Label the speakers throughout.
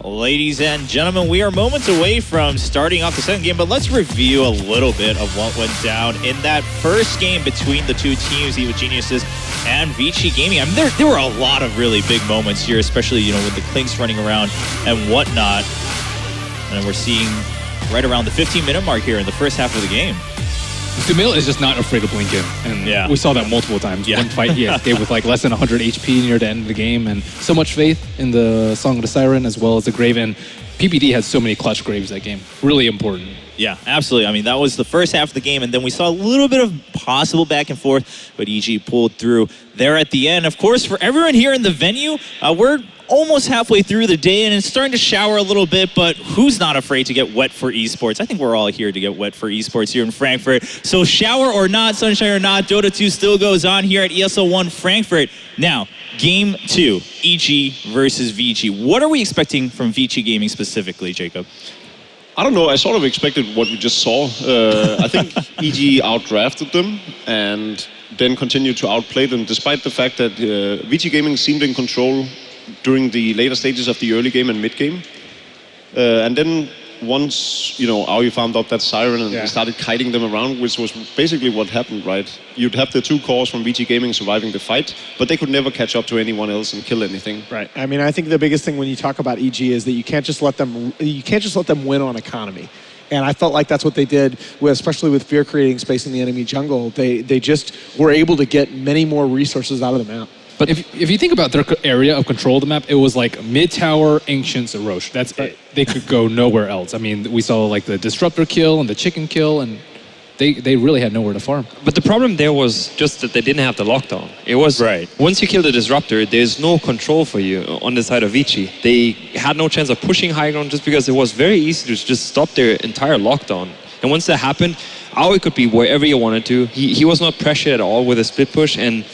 Speaker 1: Ladies and gentlemen, we are moments away from starting off the second game, but let's review a little bit of what went down in that first game between the two teams, Evil Geniuses and Vici Gaming. I mean, there were a lot of really big moments here, especially, you know, with the Clinks running around and whatnot. And we're seeing right around the 15-minute mark here in the first half of the game.
Speaker 2: Stumil is just not afraid to blink in, and we saw that multiple times.
Speaker 1: Yeah.
Speaker 2: One fight he escaped with like less than 100 HP near the end of the game, and so much faith in the Song of the Siren as well as the Graven. PPD had so many clutch Graves that game. Really important.
Speaker 1: Yeah, absolutely. I mean, that was the first half of the game, and then we saw a little bit of possible back and forth, but EG pulled through there at the end. Of course, for everyone here in the venue, we're almost halfway through the day, and it's starting to shower a little bit, but who's not afraid to get wet for esports? I think we're all here to get wet for esports here in Frankfurt. So shower or not, sunshine or not, Dota 2 still goes on here at ESL One Frankfurt. Now, Game 2, EG versus Vici. What are we expecting from Vici Gaming specifically, Jacob?
Speaker 3: I don't know, I sort of expected what we just saw. I think EG outdrafted them and then continued to outplay them, despite the fact that Vici Gaming seemed in control during the later stages of the early game and mid game. And then once, you know, Aoi found out that Siren and he started kiting them around, which was basically what happened, right? You'd have the two cores from Vici Gaming surviving the fight, but they could never catch up to anyone else and kill anything.
Speaker 4: Right. I mean, I think the biggest thing when you talk about EG is that you can't just let them win on economy. And I felt like that's what they did, especially with fear creating space in the enemy jungle. They just were able to get many more resources out of the map.
Speaker 2: But if you think about their area of control of the map, it was like mid-tower, Ancients, and Roche. That's it. They could go nowhere else. I mean, we saw like the Disruptor kill and the Chicken kill, and they really had nowhere to farm.
Speaker 5: But the problem there was just that they didn't have the lockdown. It was, once you kill the Disruptor, there's no control for you on the side of Vici. They had no chance of pushing high ground just because it was very easy to just stop their entire lockdown. And once that happened, Aoi could be wherever you wanted to. He was not pressured at all with a split push, and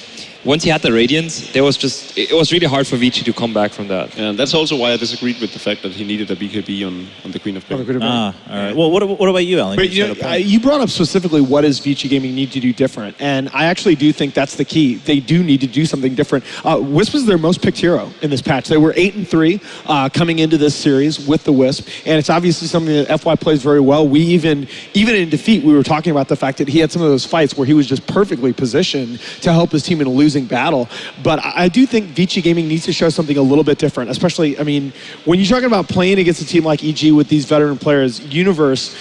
Speaker 5: once he had the Radiance, it was really hard for Vici to come back from that.
Speaker 3: And that's also why I disagreed with the fact that he needed a BKB on the Queen of Pain.
Speaker 1: All right. Well, what about you, Alan?
Speaker 4: But you brought up specifically what does Vici Gaming need to do different, and I actually do think that's the key. They do need to do something different. Wisp was their most picked hero in this patch. They were 8-3 coming into this series with the Wisp, and it's obviously something that FY plays very well. We even in defeat, we were talking about the fact that he had some of those fights where he was just perfectly positioned to help his team in a losing battle. But I do think Vici Gaming needs to show something a little bit different, especially, I mean, when you're talking about playing against a team like EG with these veteran players, Universe,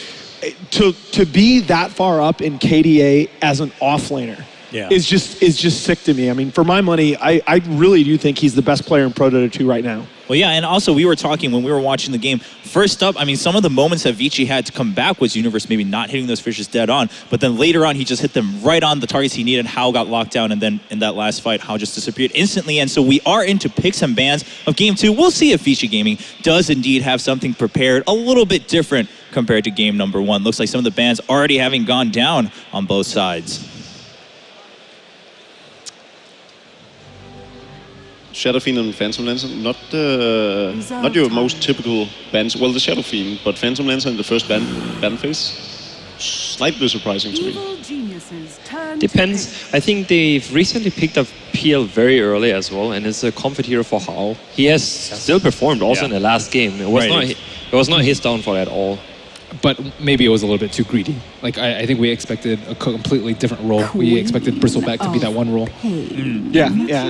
Speaker 4: to be that far up in KDA as an offlaner is just sick to me. I mean, for my money, I really do think he's the best player in Pro Dota 2 right now.
Speaker 1: Well, yeah, and also we were talking when we were watching the game. First up, I mean, some of the moments that Vici had to come back was Universe maybe not hitting those fishes dead on, but then later on he just hit them right on the targets he needed. Hao got locked down, and then in that last fight, Hao just disappeared instantly. And so we are into picks and bans of Game 2. We'll see if Vici Gaming does indeed have something prepared a little bit different compared to Game number 1. Looks like some of the bans already having gone down on both sides.
Speaker 3: Shadow Fiend and Phantom Lancer, not your most typical bans. Well, the Shadow Fiend, but Phantom Lancer in the first ban phase, slightly surprising to me.
Speaker 5: Depends. I think they've recently picked up PL very early as well, and it's a comfort hero for Hao. He has still performed also in the last game. It was not his downfall at all.
Speaker 2: But maybe it was a little bit too greedy. Like, I think we expected a completely different role. We expected Bristleback to be that one role.
Speaker 4: Yeah.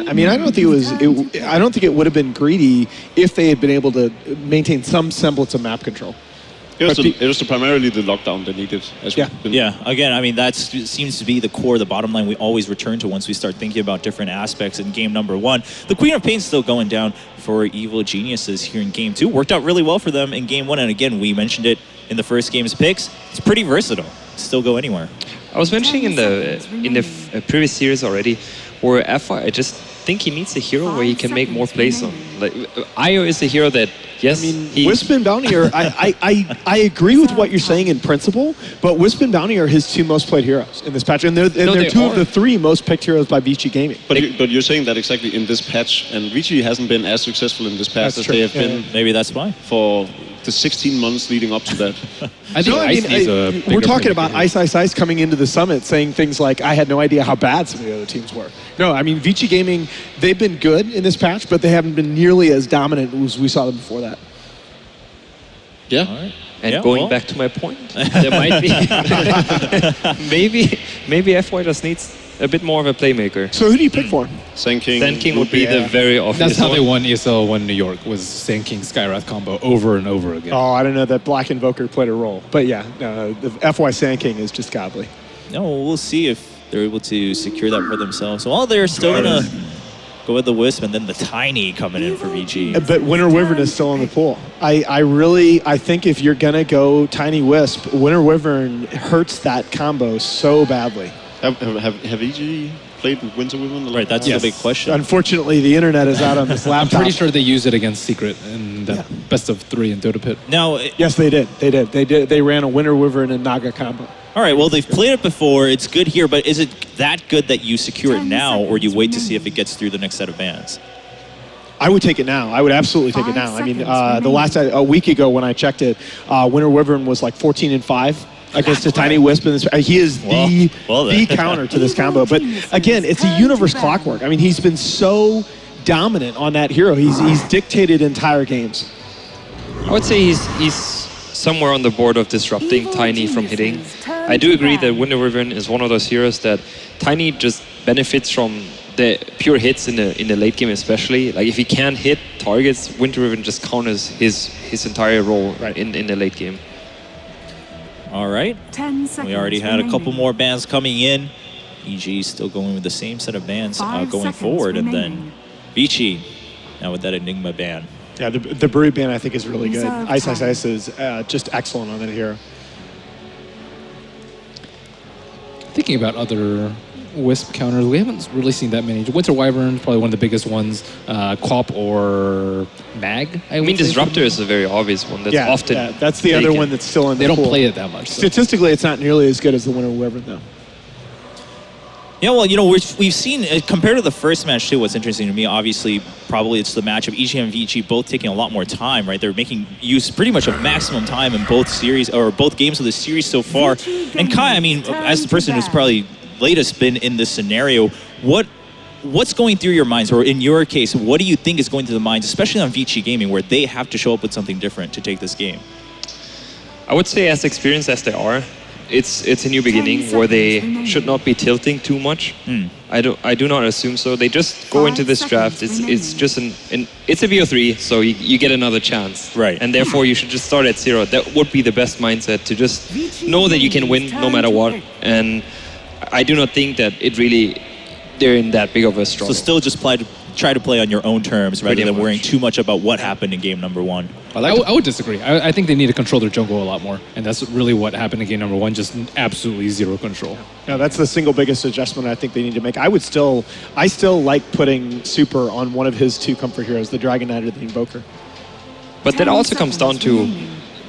Speaker 4: I mean, I don't think it would have been greedy if they had been able to maintain some semblance of map control.
Speaker 3: It was primarily the lockdown they needed.
Speaker 1: Yeah, again, I mean, that seems to be the core, the bottom line we always return to once we start thinking about different aspects in Game number 1. The Queen of Pain's still going down for Evil Geniuses here in Game 2. Worked out really well for them in Game 1, and again, we mentioned it in the first game's picks. It's pretty versatile. Still go anywhere.
Speaker 5: I was mentioning in the previous series already, where FY, I just think he needs a hero where he can make more plays on. Like, Io is a hero that, yes,
Speaker 4: I mean, Wisp and Bounty are, I agree with what you're saying in principle, but Wisp and Bounty are his two most played heroes in this patch, and they're two of the 3 most picked heroes by Vici Gaming.
Speaker 3: But you're saying that exactly in this patch, and Vici hasn't been as successful in this patch as they have been.
Speaker 1: Maybe that's why.
Speaker 3: For the 16 months leading up to that.
Speaker 4: We're talking about Ice coming into the summit saying things like, I had no idea how bad some of the other teams were. No, I mean, Vici Gaming, they've been good in this patch, but they haven't been nearly as dominant as we saw them before that.
Speaker 3: Yeah.
Speaker 1: All right.
Speaker 5: And
Speaker 1: Yeah,
Speaker 5: going
Speaker 1: well.
Speaker 5: back to my point, there might be maybe FY just needs a bit more of a playmaker.
Speaker 4: So who do you pick for?
Speaker 3: Sand King.
Speaker 5: Sand King would be the very obvious
Speaker 2: That's how
Speaker 5: one.
Speaker 2: they won ESL One New York, was Sand King Skywrath combo over and over again.
Speaker 4: Oh, I don't know that Black Invoker played a role. But yeah, no, the FY Sand King is just godly.
Speaker 1: No, we'll see if they're able to secure that for themselves. So while they're still gonna go with the Wisp and then the Tiny coming in for VG.
Speaker 4: But Winter Wyvern is still in the pool. I think if you're gonna go Tiny Wisp, Winter Wyvern hurts that combo so badly.
Speaker 3: Have EG played with Winter Women?
Speaker 1: Right, that's the big question.
Speaker 4: Unfortunately, the internet is out on this
Speaker 2: I'm
Speaker 4: laptop.
Speaker 2: pretty sure they used it against Secret in the best of 3 in Dota Pit.
Speaker 1: Now,
Speaker 4: Yes, they did. They ran a Winter Wyvern and Naga combo.
Speaker 1: all right, well, they've played it before. It's good here, but is it that good that you secure it now, or you wait to see if it gets through the next set of bans?
Speaker 4: I would take it now. I would absolutely take it now. I mean, a week ago when I checked it, Winter Wyvern was like 14-5 against a Tiny Wisp. In this, he is the counter to this combo. But again, it's a universe clockwork. I mean, he's been so dominant on that hero. He's dictated entire games.
Speaker 5: I would say he's somewhere on the board of disrupting Tiny from hitting. I do agree that Winter Wyvern is one of those heroes that Tiny just benefits from the pure hits in the late game, especially. Like if he can't hit targets, Winter Wyvern just counters his entire role in the late game.
Speaker 1: All right.
Speaker 6: 10 seconds
Speaker 1: We already had a couple
Speaker 6: remaining.
Speaker 1: more bans coming in. EG still going with the same set of bans
Speaker 6: 5
Speaker 1: going
Speaker 6: seconds
Speaker 1: forward. And
Speaker 6: remaining.
Speaker 1: then Vici now with that Enigma ban.
Speaker 4: Yeah, the Brood ban I think is really good.
Speaker 6: Reserve
Speaker 4: Ice
Speaker 6: time.
Speaker 4: is just excellent on that hero.
Speaker 2: Thinking about other Wisp counters, we haven't really seen that many. Winter Wyvern, probably one of the biggest ones. Quap or Mag,
Speaker 5: I mean, Disruptor is a very obvious one. That's often
Speaker 4: that's the other
Speaker 5: taken.
Speaker 4: one that's still in the
Speaker 2: They don't
Speaker 4: pool.
Speaker 2: play it that much. So.
Speaker 4: Statistically, it's not nearly as good as the Winter Wyvern, though.
Speaker 1: Yeah, well, you know, we've seen, compared to the first match too, what's interesting to me, obviously, probably it's the match of EG and VG both taking a lot more time, right? They're making use pretty much of maximum time in both series, or both games of the series so far. And Kai, I mean, as the person who's probably latest been in this scenario, what's going through your minds, or in your case, what do you think is going through the minds, especially on VG Gaming, where they have to show up with something different to take this game?
Speaker 5: I would say as experienced as they are, it's a new beginning where they should not be tilting too much. I do not assume so. They just go into this draft. It's just it's a VO3, so you get another chance.
Speaker 1: Right.
Speaker 5: And therefore you should just start at 0. That would be the best mindset, to just know that you can win no matter what. And I do not think that they're in that big of a struggle.
Speaker 1: So still just try to play on your own terms rather
Speaker 5: Pretty
Speaker 1: than
Speaker 5: much.
Speaker 1: worrying too much about what happened in game number 1.
Speaker 2: I would disagree. I think they need to control their jungle a lot more, and that's really what happened in game number 1. Just absolutely zero control.
Speaker 4: No, that's the single biggest adjustment I think they need to make. I still like putting Super on one of his 2 comfort heroes, the Dragon Knight or the Invoker.
Speaker 5: But that also comes down to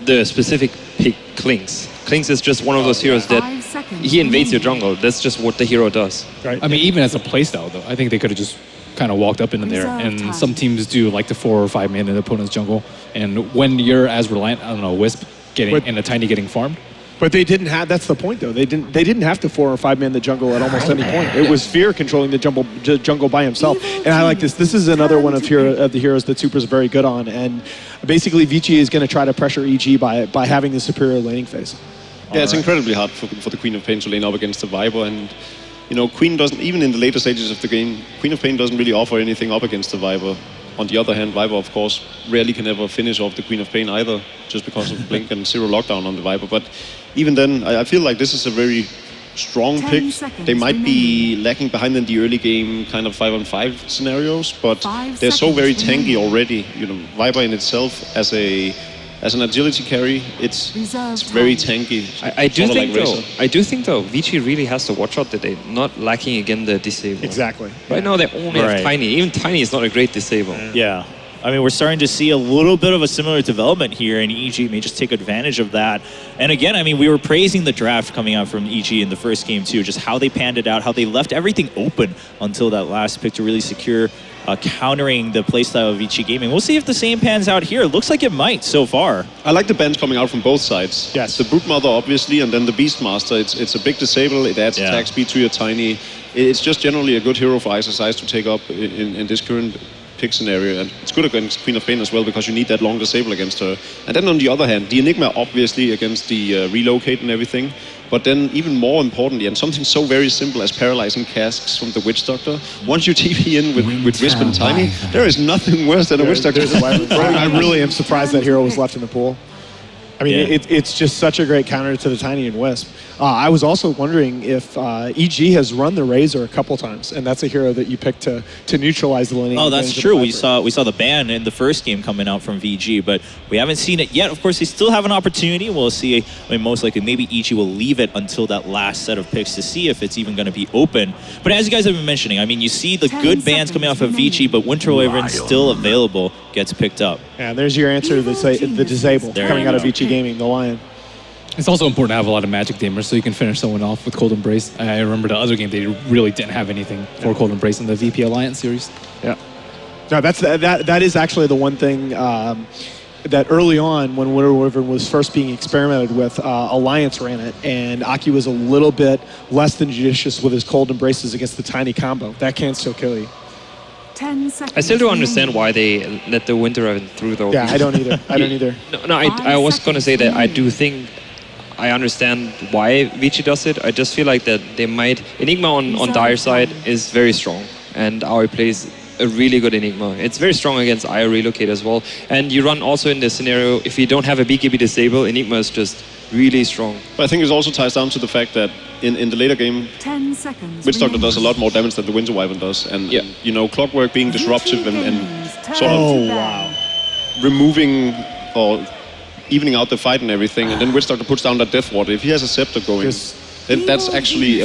Speaker 5: the specific pick, Klinks. Klinks is just one of those heroes that
Speaker 6: 5 seconds
Speaker 5: he invades your
Speaker 6: remaining.
Speaker 5: jungle. That's just what the hero does.
Speaker 4: Right.
Speaker 2: I mean, even as a playstyle, though, I think they could have just kind of walked up into there.
Speaker 6: Reserve
Speaker 2: And
Speaker 6: time.
Speaker 2: some teams do like the 4 or 5 man in the opponent's jungle. And when you're as reliant, I don't know, Wisp and a Tiny getting farmed.
Speaker 4: But they didn't have. That's the point, though. They didn't have to 4 or 5 man the jungle at almost any point. It was Fear controlling the jungle by himself. And I like this. This is another one of the heroes that Super's very good on. And basically, Vici is going to try to pressure EG by having the superior laning phase.
Speaker 3: Yeah, it's incredibly hard for the Queen of Pain to lane up against the Viper, and you know, Queen doesn't, even in the later stages of the game, Queen of Pain doesn't really offer anything up against the Viper. On the other hand, Viper, of course, rarely can ever finish off the Queen of Pain either, just because of Blink and zero lockdown on the Viper. But even then, I feel like this is a very strong
Speaker 6: 10
Speaker 3: pick.
Speaker 6: seconds
Speaker 3: They might be lacking behind in the early game, kind of 5-on-5 scenarios, but
Speaker 6: 5
Speaker 3: they're so very
Speaker 6: seconds
Speaker 3: tanky
Speaker 6: remaining.
Speaker 3: already. You know, Viper in itself as an agility carry, it's
Speaker 6: Reserve
Speaker 3: very
Speaker 6: time.
Speaker 3: tanky.
Speaker 5: I do
Speaker 3: Sorta
Speaker 5: think
Speaker 3: like
Speaker 5: though.
Speaker 3: Razor.
Speaker 5: I do think though. Vici really has to watch out that they're not lacking again the disable.
Speaker 4: Exactly.
Speaker 5: Right now they only
Speaker 1: Right.
Speaker 5: have Tiny. Even Tiny is not a great disable.
Speaker 1: Yeah. I mean, we're starting to see a little bit of a similar development here, and EG may just take advantage of that. And again, I mean, we were praising the draft coming out from EG in the first game too, just how they panned it out, how they left everything open until that last pick to really secure countering the playstyle of VG Gaming. We'll see if the same pans out here. Looks like it might so far.
Speaker 3: I like the bans coming out from both sides.
Speaker 4: Yes.
Speaker 3: The Broodmother, obviously, and then the Beastmaster. It's a big disable. It adds
Speaker 1: Yeah.
Speaker 3: attack speed to your Tiny. It's just generally a good hero for ISSIs to take up in this current pick scenario, and it's good against Queen of Pain as well because you need that long disable against her. And then on the other hand, the Enigma obviously against the relocate and everything, but then even more importantly, and something so very simple as paralyzing casks from the Witch Doctor, once you TP in with Wisp and Tiny, there is nothing worse than a Witch Doctor.
Speaker 4: I really am surprised that hero was left in the pool. I mean,
Speaker 1: Yeah.
Speaker 4: it's just such a great counter to the Tiny and Wisp. I was also wondering if EG has run the Razor a couple times, and that's a hero that you picked to neutralize the lineage.
Speaker 1: Oh, that's true. We saw the ban in the first game coming out from VG, but we haven't seen it yet. Of course, they still have an opportunity. We'll see. I mean, most likely, maybe EG will leave it until that last set of picks to see if it's even going to be open. But as you guys have been mentioning, I mean, you see the good bans coming off of VG, but Winter Wyvern still available, gets picked up.
Speaker 4: Yeah, there's your answer to the disable
Speaker 1: There
Speaker 4: coming
Speaker 1: you
Speaker 4: out of
Speaker 1: go.
Speaker 4: VG Gaming, the Lion.
Speaker 2: It's also important to have a lot of magic damage so you can finish someone off with Cold Embrace. I remember the other game, they really didn't have anything for Cold Embrace in the VP Alliance series.
Speaker 4: Yeah. No, that is actually the one thing that early on, when Winter Wyvern was first being experimented with, Alliance ran it, and Aki was a little bit less than judicious with his Cold Embraces against the Tiny combo. That can still kill you.
Speaker 6: 10 seconds.
Speaker 5: I still don't understand why they let the Winter Wyvern through though.
Speaker 4: Yeah, I don't either. I don't either.
Speaker 5: No, I was going to say that I do think I understand why Vici does it. I just feel like that they might... Enigma on Dire side is very strong, and Aoi plays a really good Enigma. It's very strong against IO Relocate as well. And you run also in this scenario, if you don't have a BKB disable, Enigma is just really strong.
Speaker 3: But I think it also ties down to the fact that in the later game,
Speaker 6: 10 seconds.
Speaker 3: Witch Doctor does a lot more damage than the Winter Wyvern does. And, you know, Clockwork being disruptive and sort of removing or evening out the fight and everything, and then Witch Doctor puts down that Death Ward. If he has a Scepter going, then that's actually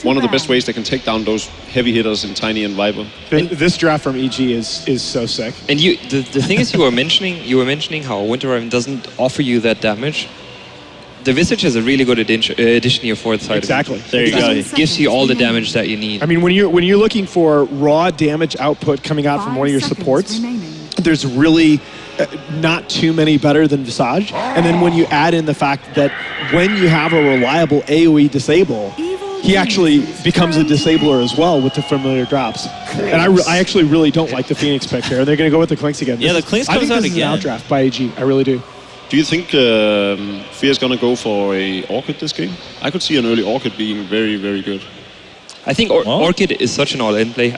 Speaker 3: one of the best ways they can take down those heavy hitters in Tiny and Viper.
Speaker 4: This draft from EG is so sick.
Speaker 5: And the thing is, you were mentioning how Winter Wyvern doesn't offer you that damage. The Visage is a really good addition here for the side.
Speaker 4: Exactly.
Speaker 1: There you go.
Speaker 5: It gives you all the damage that you need.
Speaker 4: I mean, when you're looking for raw damage output coming out from one of your supports, there's really not too many better than Visage. And then when you add in the fact that when you have a reliable AoE disable, he actually becomes a disabler as well with the familiar drops. And I actually really don't like the Phoenix pick here. They're going to go with the Clinks again.
Speaker 1: Yeah, the Clinks
Speaker 4: I
Speaker 1: comes
Speaker 4: think
Speaker 1: out
Speaker 4: this is
Speaker 1: again.
Speaker 4: an outdraft by AG. I really do.
Speaker 3: Do you think Fear's gonna go for a Orchid this game? I could see an early Orchid being very, very good.
Speaker 5: I think Orchid is such an all-in play.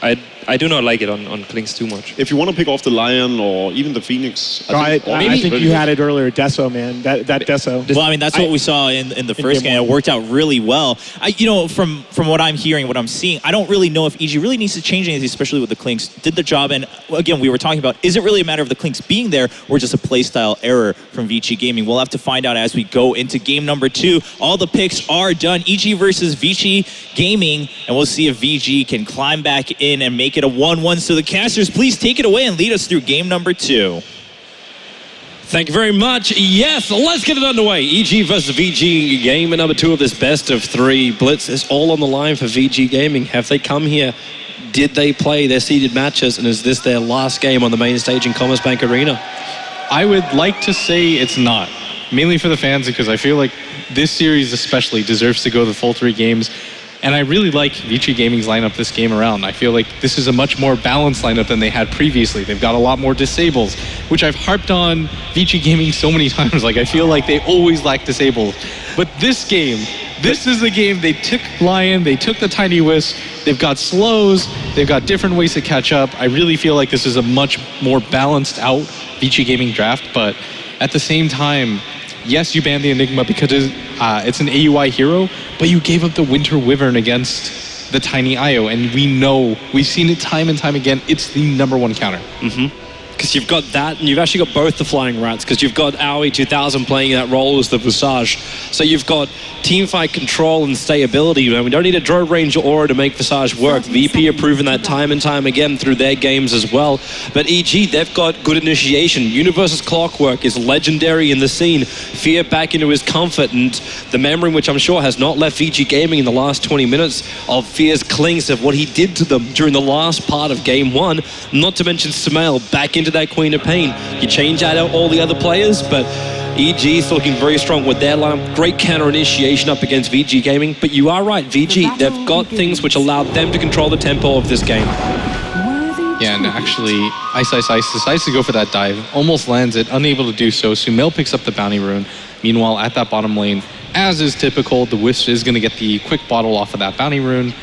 Speaker 5: I do not like it on Clinks too much.
Speaker 3: If you want to pick off the Lion or even the Phoenix,
Speaker 4: I think
Speaker 3: really
Speaker 4: you
Speaker 3: good.
Speaker 4: had it earlier, Deso, man. That Deso.
Speaker 1: Well, I mean, that's what we saw in the first game.
Speaker 4: game
Speaker 1: It
Speaker 4: one.
Speaker 1: worked out really well. From what I'm hearing, what I'm seeing, I don't really know if EG really needs to change anything, especially with the Clinks. Did the job, and again, we were talking about, is it really a matter of the Clinks being there or just a playstyle error from Vici Gaming? We'll have to find out as we go into game number 2. All the picks are done. EG versus Vici Gaming, and we'll see if VG can climb back in and make it a 1-1. So the casters, please take it away and lead us through game number 2.
Speaker 7: Thank you very much. Yes, let's get it underway. EG versus VG game number 2 of this best of 3 blitz is all on the line for VG Gaming. Have they come here? Did they play their seeded matches? And is this their last game on the main stage in Commerzbank-Arena?
Speaker 8: I would like to say it's not. Mainly for the fans, because I feel like this series especially deserves to go the full 3 games. And I really like VG Gaming's lineup this game around. I feel like this is a much more balanced lineup than they had previously. They've got a lot more disables, which I've harped on VG Gaming so many times. Like, I feel like they always lack disables. But this game, this is a game they took Lion, they took the Tiny Wisp, they've got slows, they've got different ways to catch up. I really feel like this is a much more balanced out VG Gaming draft, but at the same time, yes, you banned the Enigma because it's an AUI hero, but you gave up the Winter Wyvern against the Tiny IO, and we know, we've seen it time and time again, it's the #1 counter.
Speaker 7: Because you've got that, and you've actually got both the Flying Rats, because you've got Aoi 2000 playing that role as the Visage. So you've got teamfight control and stability. You know, we don't need a draw range aura to make Visage work. VP have proven that time and time again through their games as well. But EG, they've got good initiation. Universe's Clockwork is legendary in the scene. Fear back into his comfort, and the memory, which I'm sure has not left VG Gaming in the last 20 minutes, of Fear's clings of what he did to them during the last part of game 1. Not to mention Samael back into that Queen of Pain. You change out all the other players, but EG is looking very strong with their line. Great counter initiation up against VG Gaming, but you are right, VG, they've got things which allow them to control the tempo of this game.
Speaker 6: Worthy
Speaker 8: Yeah, and actually, Ice decides to go for that dive, almost lands it, unable to do so. Sumail picks up the bounty rune. Meanwhile, at that bottom lane, as is typical, the Wisp is going to get the quick bottle off of that bounty rune.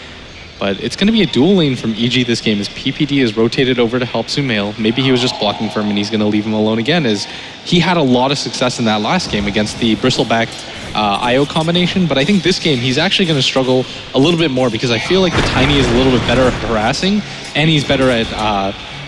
Speaker 8: But it's going to be a dual lane from EG this game as PPD is rotated over to help Sumail. Maybe he was just blocking for him and he's going to leave him alone again, as he had a lot of success in that last game against the Bristleback IO combination. But I think this game he's actually going to struggle a little bit more because I feel like the Tiny is a little bit better at harassing and he's better at,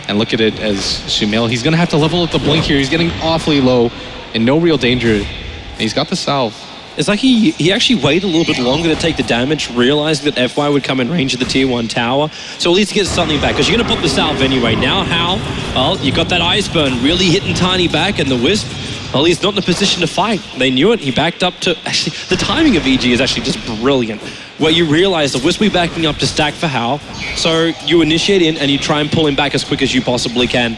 Speaker 8: and look at it as Sumail, he's going to have to level up the blink here. He's getting awfully low in no real danger. And he's got the salve.
Speaker 7: It's like he actually waited a little bit longer to take the damage, realizing that FY would come in range of the tier 1 tower. So at least he gets something back, because you're going to pop the salve anyway. Now how? Well, you got that ice burn really hitting Tiny back, and the Wisp, well, he's not in a position to fight. They knew it. He backed up to... Actually, the timing of EG is actually just brilliant, where you realize the Wisp will be backing up to stack for Hal. So you initiate in, and you try and pull him back as quick as you possibly can.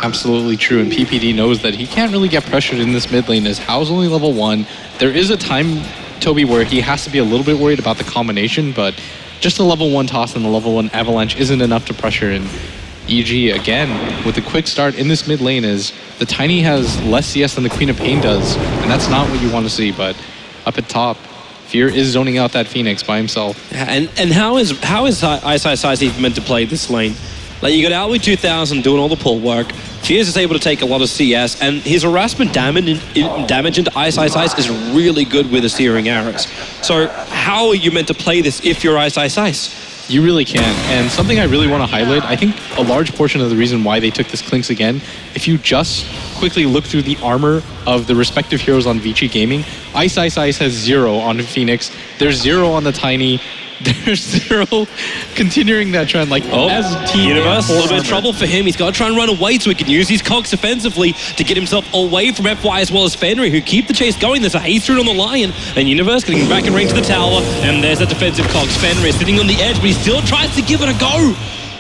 Speaker 8: Absolutely true, and PPD knows that he can't really get pressured in this mid lane as Hao's only level 1. There is a time, Toby, where he has to be a little bit worried about the combination, but just the level 1 toss and the level 1 avalanche isn't enough to pressure. And EG, again, with a quick start in this mid lane, is the Tiny has less CS than the Queen of Pain does, and that's not what you want to see. But up at top, Fear is zoning out that Phoenix by himself.
Speaker 7: And how is Ice even meant to play this lane? Like, you got Alwi 2000 doing all the pull work. Fears is able to take a lot of CS, and his harassment damage into Ice is really good with the searing arrows. So how are you meant to play this if you're Ice?
Speaker 8: You really can, and something I really want to highlight, I think a large portion of the reason why they took this Clinks again, if you just quickly look through the armor of the respective heroes on Vici Gaming, Ice has 0 on Phoenix, there's 0 on the Tiny, there's 0 continuing that trend. Like, as team
Speaker 7: Universe, a little bit of trouble for him. He's got to try and run away so he can use his cogs offensively to get himself away from FY as well as Fenrir, who keep the chase going. There's a haste rune on the Lion, and Universe getting back in range of the tower, and there's a defensive cogs. Fenrir sitting on the edge, but he still tries to give it a go,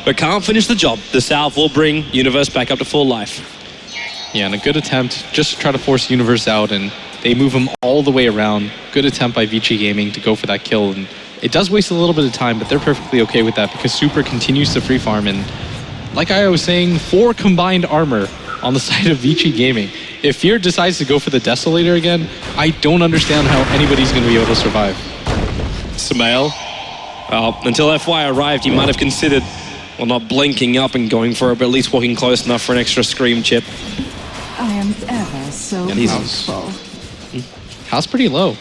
Speaker 7: but can't finish the job. The salve will bring Universe back up to full life.
Speaker 8: Yeah, and a good attempt just to try to force Universe out, and they move him all the way around. Good attempt by Vici Gaming to go for that kill, and it does waste a little bit of time, but they're perfectly okay with that because Super continues to free farm. And like I was saying, 4 combined armor on the side of Vici Gaming. If Fear decides to go for the Desolator again, I don't understand how anybody's going to be able to survive.
Speaker 7: Sumail, well, until FY arrived, he might have considered, well, not blinking up and going for it, but at least walking close enough for an extra scream chip.
Speaker 6: I am ever so grateful.
Speaker 8: Hao's pretty low.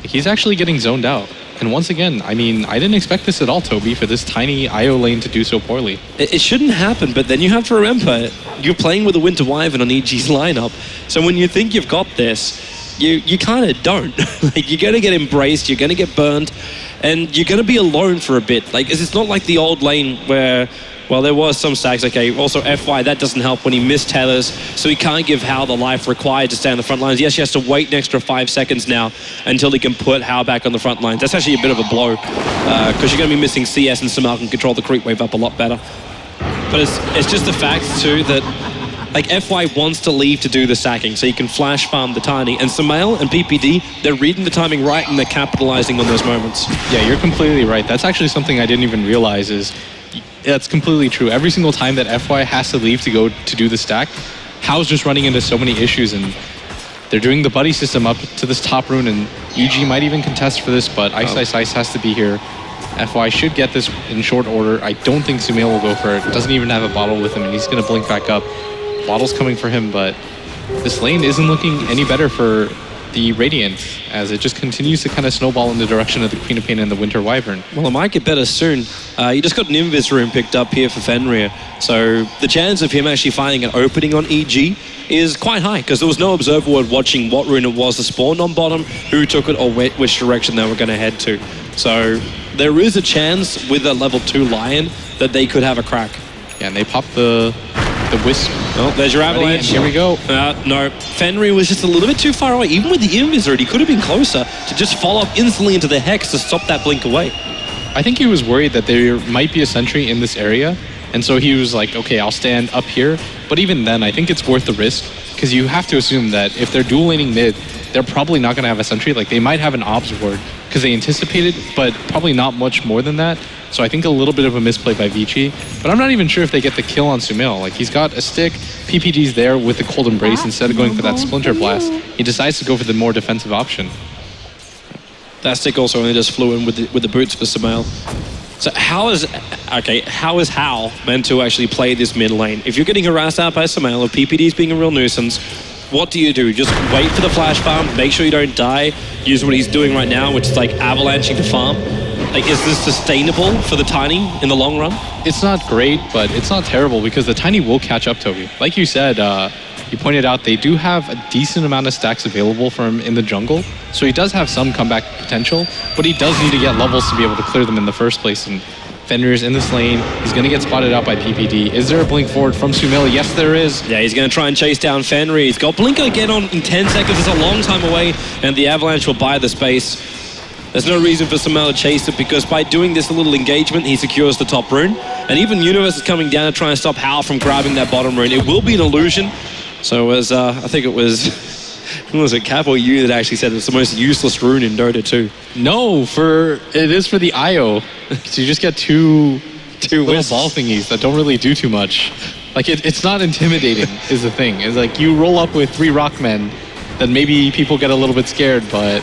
Speaker 8: He's actually getting zoned out. And once again, I mean, I didn't expect this at all, Toby, for this tiny IO lane to do so poorly.
Speaker 7: It shouldn't happen, but then you have to remember, you're playing with a Winter Wyvern on EG's lineup. So when you think you've got this, you kind of don't. Like, you're going to get embraced, you're going to get burned, and you're going to be alone for a bit. Like, it's not like the old lane where... Well, there was some stacks. Okay, also FY, that doesn't help when he mistethers, so he can't give Hao the life required to stay on the front lines. Yes, he has to wait an extra 5 seconds now until he can put Hao back on the front lines. That's actually a bit of a blow, because you're going to be missing CS, and Sumail can control the creep wave up a lot better. But it's just the fact, too, that like FY wants to leave to do the sacking, so you can flash farm the Tiny. And Sumail and PPD, they're reading the timing right, and they're capitalizing on those moments.
Speaker 8: Yeah, you're completely right. That's actually something I didn't even realize is... That's completely true. Every single time that FY has to leave to go to do the stack, Hao's just running into so many issues, and they're doing the buddy system up to this top rune, and EG might even contest for this, but Ice has to be here. FY should get this in short order. I don't think Sumail will go for it. Doesn't even have a bottle with him, and he's going to blink back up. Bottle's coming for him, but this lane isn't looking any better for the Radiant, as it just continues to kind of snowball in the direction of the Queen of Pain and the Winter Wyvern.
Speaker 7: Well, it might get better soon. You just got an Invis room picked up here for Fenrir, so the chance of him actually finding an opening on EG is quite high, because there was no observer word watching what rune it was that spawned on bottom, who took it, or which direction they were going to head to. So there is a chance with a level 2 Lion that they could have a crack.
Speaker 8: Yeah, and they pop the Wisp.
Speaker 7: Oh, there's your avalanche.
Speaker 8: Here we go.
Speaker 7: No, Fenrir was just a little bit too far away. Even with the Invis, he could have been closer to just follow up instantly into the Hex to stop that blink away.
Speaker 8: I think he was worried that there might be a sentry in this area, and so he was like, okay, I'll stand up here. But even then, I think it's worth the risk, because you have to assume that if they're dual laning mid, they're probably not going to have a sentry. Like, they might have an obs ward, because they anticipate it, but probably not much more than that. So I think a little bit of a misplay by Vici, but I'm not even sure if they get the kill on Sumail. Like, he's got a stick, PPD's there with the Cold Embrace. Instead of going for that Splinter Blast, he decides to go for the more defensive option.
Speaker 7: That stick also only just flew in with the boots for Sumail. So how is Hal meant to actually play this mid lane? If you're getting harassed out by Sumail, if PPD's being a real nuisance, what do you do? Just wait for the flash farm, make sure you don't die, use what he's doing right now, which is like avalanching the farm. Like, is this sustainable for the Tiny in the long run?
Speaker 8: It's not great, but it's not terrible because the Tiny will catch up, Toby. Like you said, you pointed out they do have a decent amount of stacks available for him in the jungle, so he does have some comeback potential, but he does need to get levels to be able to clear them in the first place. And Fenrir's in this lane. He's going to get spotted out by PPD. Is there a blink forward from Sumail? Yes, there is.
Speaker 7: Yeah, he's going to try and chase down Fenrir. He's got blink again on in 10 seconds. It's a long time away, and the Avalanche will buy the space. There's no reason for Sumail to chase it because by doing this little engagement, he secures the top rune. And even Universe is coming down to try and stop Hal from grabbing that bottom rune. It will be an illusion. So as I think it was, who was it, Cap or you that actually said it's the most useless rune in Dota 2?
Speaker 8: No, it is for the IO. So you just get two little
Speaker 7: wisps.
Speaker 8: ball thingies that don't really do too much. Like, it's not intimidating is the thing. It's like you roll up with 3 Rockmen, then maybe people get a little bit scared, but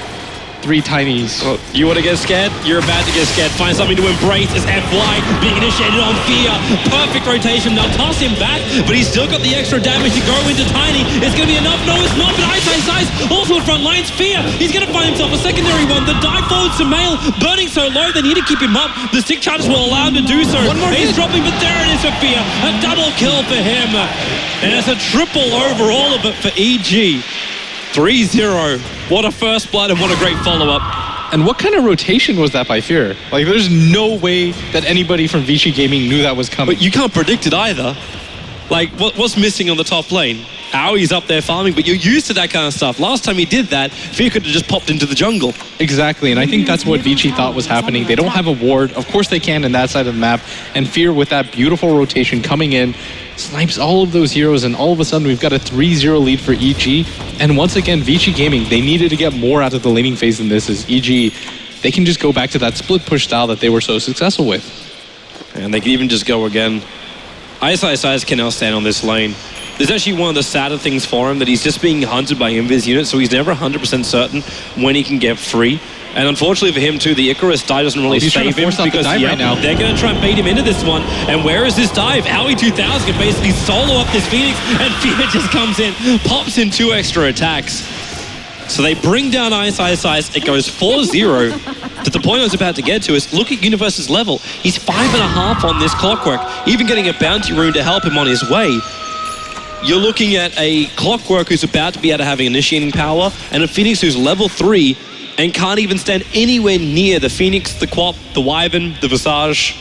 Speaker 8: 3 Tinies.
Speaker 7: Well, you want to get scared? You're about to get scared. Find something to embrace as FY being initiated on Fear. Perfect rotation. They'll toss him back, but he's still got the extra damage to go into Tiny. It's going to be enough. No, it's not, but Ice also in front lines. Fear, he's going to find himself a secondary one. The dive forward Sumail burning so low, they need to keep him up. The stick charges will allow him to do so.
Speaker 8: One more
Speaker 7: He's
Speaker 8: hit.
Speaker 7: dropping, but there it is for Fear. A double kill for him. And it's a triple overall of it for EG. 3-0. What a first blood and what a great follow-up.
Speaker 8: And what kind of rotation was that by Fear? Like, there's no way that anybody from Vici Gaming knew that was coming.
Speaker 7: But you can't predict it either. Like, what's missing on the top lane? Aui's up there farming, but you're used to that kind of stuff. Last time he did that, Fear could have just popped into the jungle.
Speaker 8: Exactly, and I think that's what Vici thought was happening. They don't have a ward. Of course they can in that side of the map. And Fear, with that beautiful rotation coming in, snipes all of those heroes, and all of a sudden we've got a 3-0 lead for EG. And once again, Vici Gaming, they needed to get more out of the laning phase than this. As EG, they can just go back to that split push style that they were so successful with.
Speaker 7: And they can even just go again. SCII can now stand on this lane. There's actually one of the sadder things for him that he's just being hunted by invis units, so he's never 100% certain when he can get free. And unfortunately for him too, the Icarus die doesn't really
Speaker 8: he's trying
Speaker 7: save
Speaker 8: to
Speaker 7: him
Speaker 8: force out the
Speaker 7: because
Speaker 8: dive right now.
Speaker 7: they're going to try and bait him into this one. And where is this dive? Aoi 2000 can basically solo up this Phoenix, and Fear just comes in, pops in 2 extra attacks. So they bring down SCII. It goes 4-0. But the point I was about to get to is look at Universe's level. He's 5.5 on this Clockwork, even getting a bounty rune to help him on his way. You're looking at a Clockwork who's about to be able to have initiating power, and a Phoenix who's level 3 and can't even stand anywhere near the Phoenix, the Quap, the Wyvern, the Visage.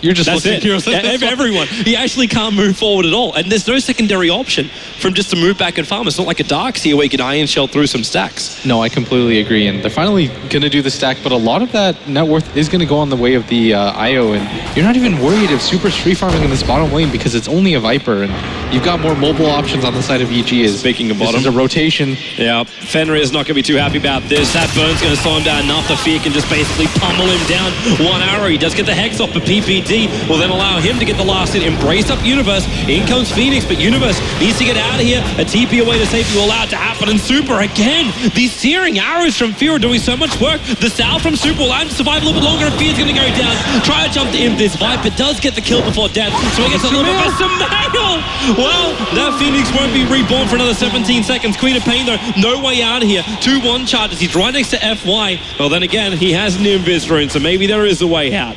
Speaker 8: You're just
Speaker 7: That's
Speaker 8: looking
Speaker 7: it. Everyone. He actually can't move forward at all. And there's no secondary option from just to move back and farm. It's not like a Darkseer where you can Iron Shell through some stacks.
Speaker 8: No, I completely agree. And they're finally going to do the stack, but a lot of that net worth is going to go on the way of the IO. And you're not even worried if Super's free farming in this bottom lane because it's only a Viper. And you've got more mobile options on the side of EG.
Speaker 7: Speaking of bottom.
Speaker 8: This is a rotation.
Speaker 7: Yeah, Fenrir is not going to be too happy about this. That burn's going to slow him down enough. The Fear can just basically pummel him down. 1 arrow. He does get the Hex off, but PPD will then allow him to get the last hit. Embrace up Universe. In comes Phoenix, but Universe needs to get out of here. A TP away to safety will allow it to happen. And Super again. These searing arrows from Fear are doing so much work. The Sal from Super will allow him to survive a little bit longer, and Fear's going to go down. Try to jump to him. This Viper does get the kill before death, so he gets a little bit of Sumail. Well, that Phoenix won't be reborn for another 17 seconds. Queen of Pain, though, no way out of here. 2-1 charges. He's right next to FY. Well, then again, he has an Invis rune, so maybe there is a way out.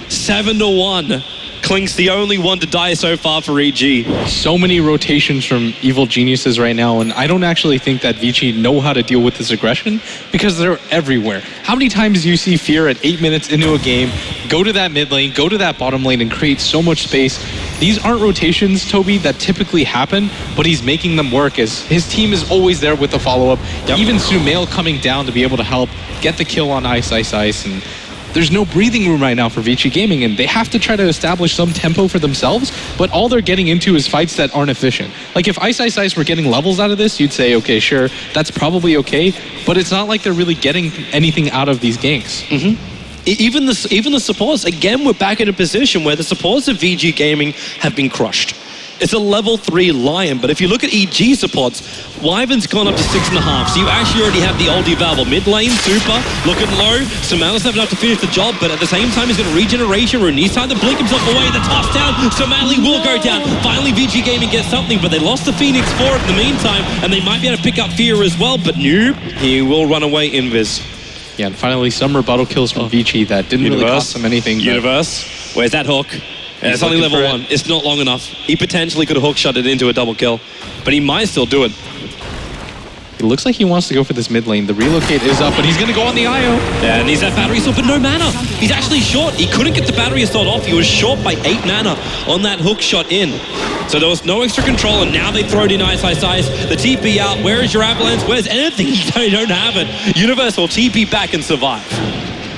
Speaker 7: 7-1. Klink's the only one to die so far for EG.
Speaker 8: So many rotations from evil geniuses right now, and I don't actually think that Vici know how to deal with this aggression because they're everywhere. How many times do you see Fear at 8 minutes into a game go to that mid lane, go to that bottom lane, and create so much space? These aren't rotations, Toby, that typically happen, but he's making them work as his team is always there with the follow-up. Yep. Even Sumail coming down to be able to help get the kill on Ice, and there's no breathing room right now for Vici Gaming, and they have to try to establish some tempo for themselves, but all they're getting into is fights that aren't efficient. Like, if Ice were getting levels out of this, you'd say, okay, sure, that's probably okay, but it's not like they're really getting anything out of these ganks.
Speaker 7: Even the supports, again, we're back in a position where the supports of VG Gaming have been crushed. It's a level 3 Lion, but if you look at EG supports, Wyvern's gone up to 6.5, so you actually already have the oldie Valve mid lane, super, looking low. Sumail's not enough to finish the job, but at the same time, he's got a regeneration rune. He's time to blink himself away. The toss down, Somali will go down. Finally, VG Gaming gets something, but they lost the Phoenix for it in the meantime, and they might be able to pick up Fear as well, but nope, he will run away Invis.
Speaker 8: Yeah, and finally some rebuttal kills from Vici that didn't really cost him anything.
Speaker 7: Universe, where's that hook? It's only level 1. It's not long enough. He potentially could have hook shot it into a double kill, but he might still do it.
Speaker 8: It looks like he wants to go for this mid lane. The relocate is up, but he's going to go on the IO.
Speaker 7: Yeah, and he's that battery assault, but no mana. He's actually short. He couldn't get the battery assault off. He was short by 8 mana on that hook shot in. So there was no extra control, and now they throw it in Ice. The TP out. Where is your avalanche? Where's anything? They don't have it. Universal TP back and survive.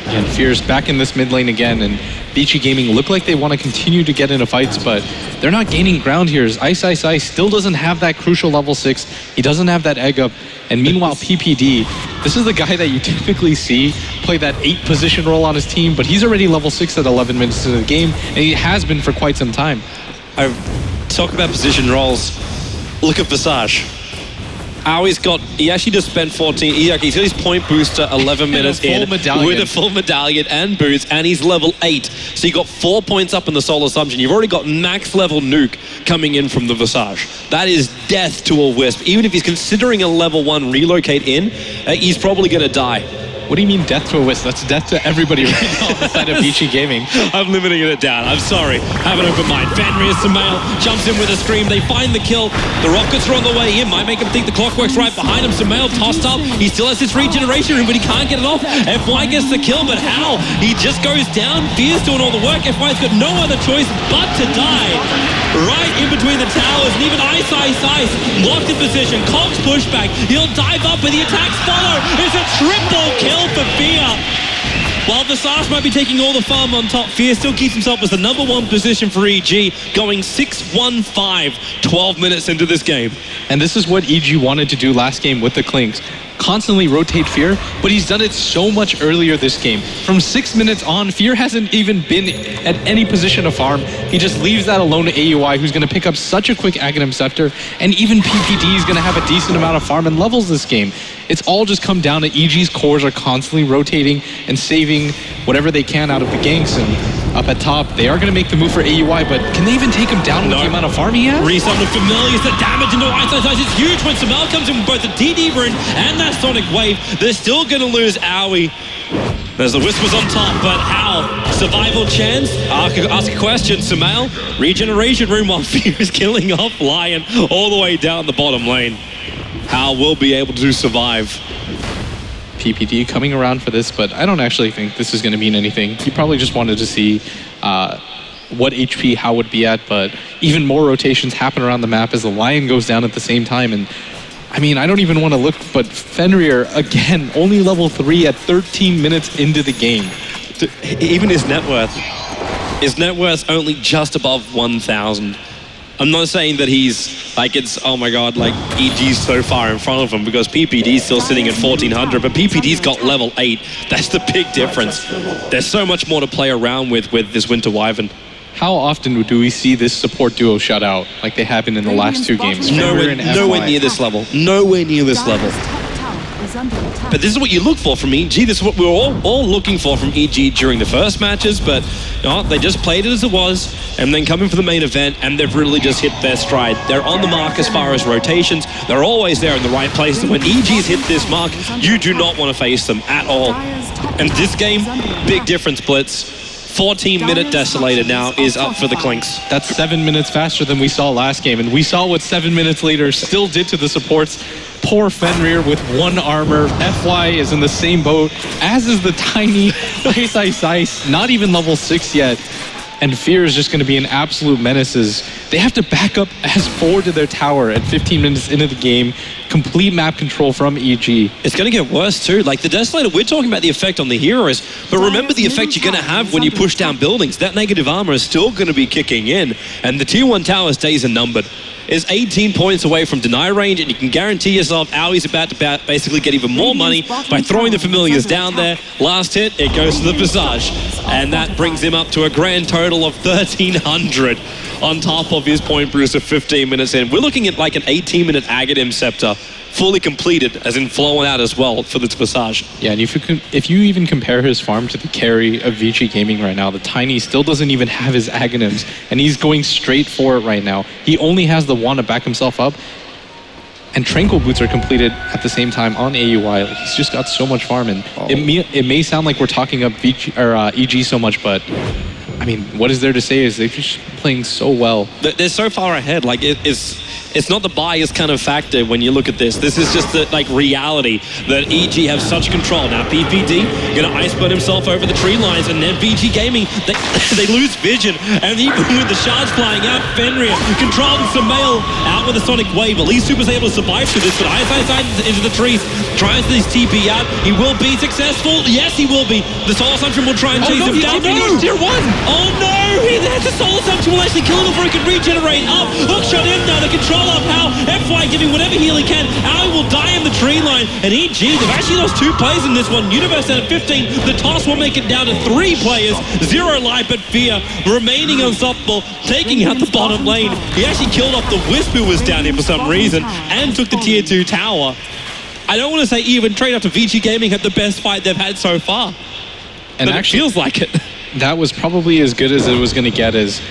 Speaker 8: And Fear's back in this mid lane again, and Vici Gaming look like they want to continue to get into fights, but they're not gaining ground here. Ice still doesn't have that crucial level 6. He doesn't have that egg up. And meanwhile, PPD, this is the guy that you typically see play that 8 position role on his team, but he's already level 6 at 11 minutes into the game, and he has been for quite some time.
Speaker 7: I talk about position roles. Look at Visage. He actually just spent 14, he's got his point booster 11 minutes in with a full medallion and boots, and he's level 8. So you got 4 points up in the Soul Assumption. You've already got max level nuke coming in from the Visage. That is death to a Wisp. Even if he's considering a level 1 relocate in, he's probably going to die.
Speaker 8: What do you mean death to a Wisp? That's death to everybody right now on the side of Vici Gaming.
Speaker 7: I'm limiting it down. I'm sorry. Have an open mind. Fenrir Sumail jumps in with a scream. They find the kill. The rockets are on the way in. Might make him think the clockwork's right behind him. Sumail tossed up. He still has his regeneration room, but he can't get it off. FY gets the kill, but how? He just goes down. Fear's doing all the work. FY's got no other choice but to die. Right in between the towers, and even Ice. Locked in position. Cogs pushback. He'll dive up, but the attacks follow. It's a triple kill for Fear. While Visage might be taking all the farm on top, Fear still keeps himself as the #1 position for EG, going 6-1-5, 12 minutes into this game.
Speaker 8: And this is what EG wanted to do last game with the Clinks. Constantly rotate Fear, but he's done it so much earlier this game. From 6 minutes on, Fear hasn't even been at any position of farm. He just leaves that alone to AUI, who's going to pick up such a quick Aghanim Scepter, and even PPD is going to have a decent amount of farm and levels this game. It's all just come down to EG's cores are constantly rotating and saving whatever they can out of the ganks, and up at top, they are going to make the move for AUI, but can they even take him down with the amount of farm he has?
Speaker 7: Resummon Familiars, the damage into Ice. It's huge when Sumail comes in with both the DD rune and that Sonic Wave. They're still going to lose Aoi. There's the Whispers on top, but how? Survival chance? Ask a question, Sumail. Regeneration room while Fear is killing off Lion all the way down the bottom lane. How will be able to survive?
Speaker 8: PPD coming around for this, but I don't actually think this is going to mean anything. He probably just wanted to see what HP How would be at, but even more rotations happen around the map as the Lion goes down at the same time. And I mean, I don't even want to look, but Fenrir, again, only level 3 at 13 minutes into the game.
Speaker 7: Even his net worth's only just above 1,000. I'm not saying that he's like oh my god, like EG's so far in front of him, because PPD's still sitting at 1,400, but PPD's got level 8. That's the big difference. There's so much more to play around with this Winter Wyvern.
Speaker 8: How often do we see this support duo shut out like they happened in the last 2 games?
Speaker 7: Nowhere near this level. Nowhere near this level. But this is what you look for from EG. This is what we're all looking for from EG during the first matches, but they just played it as it was, and then coming for the main event, and they've really just hit their stride. They're on the mark as far as rotations. They're always there in the right place, and when EG's hit this mark, you do not want to face them at all. And this game, big difference, Blitz. 14-minute Desolator now is up for the Clinks.
Speaker 8: That's 7 minutes faster than we saw last game, and we saw what 7 minutes later still did to the supports. Poor Fenrir with 1 armor. FY is in the same boat, as is the tiny Ice, not even level 6 yet. And Fear is just going to be an absolute menace as they have to back up as 4 to their tower at 15 minutes into the game. Complete map control from EG.
Speaker 7: It's going to get worse too. Like the Desolator, we're talking about the effect on the heroes, but remember the effect you're going to have when you push down buildings. That negative armor is still going to be kicking in, and the tier 1 tower's days are numbered. Is 18 points away from deny range, and you can guarantee yourself Aui's about to basically get even more money by throwing the familiars down there. Last hit, it goes to the Visage, and that brings him up to a grand total of 1,300 on top of his point boost of 15 minutes in. We're looking at like an 18-minute Aghanim Scepter, fully completed, as in flowing out as well for the Visage.
Speaker 8: Yeah, and if you even compare his farm to the carry of Vici Gaming right now, the Tiny still doesn't even have his Aghanims, and he's going straight for it right now. He only has the wand to back himself up, and Tranquil Boots are completed at the same time on AUI. Like, he's just got so much farm, and it may sound like we're talking up Vici, or EG so much, but I mean, what is there to say is they're just playing so well.
Speaker 7: They're so far ahead. Like it's not the bias kind of factor when you look at this. This is just the like reality that EG have such control. Now PPD gonna iceberg himself over the tree lines, and then VG Gaming they lose vision, and even with the shards flying out, Fenrir controlling Sumail out with a sonic wave. At least Super's able to survive through this, but ISI into the trees, tries this TP out. He will be successful. Yes, he will be. The Soul Assumption will try and chase him down.
Speaker 8: No! Tier 1!
Speaker 7: Oh no! The Soul Assumption will actually kill him before he can regenerate up. Hookshot in now to control up how FY giving whatever heal he can. Aoi will die in the tree line, and EG, they've actually lost 2 players in this one. Universe out of 15. The toss will make it down to 3 players. 0 life, but Fear remaining unstoppable, taking out the bottom lane. He actually killed off the Wisp who was down here for some reason, and took the tier 2 tower. I don't want to say even trade after VG Gaming had the best fight they've had so far.
Speaker 8: And
Speaker 7: but
Speaker 8: actually,
Speaker 7: it feels like it.
Speaker 8: That was probably as good as it was going to get. As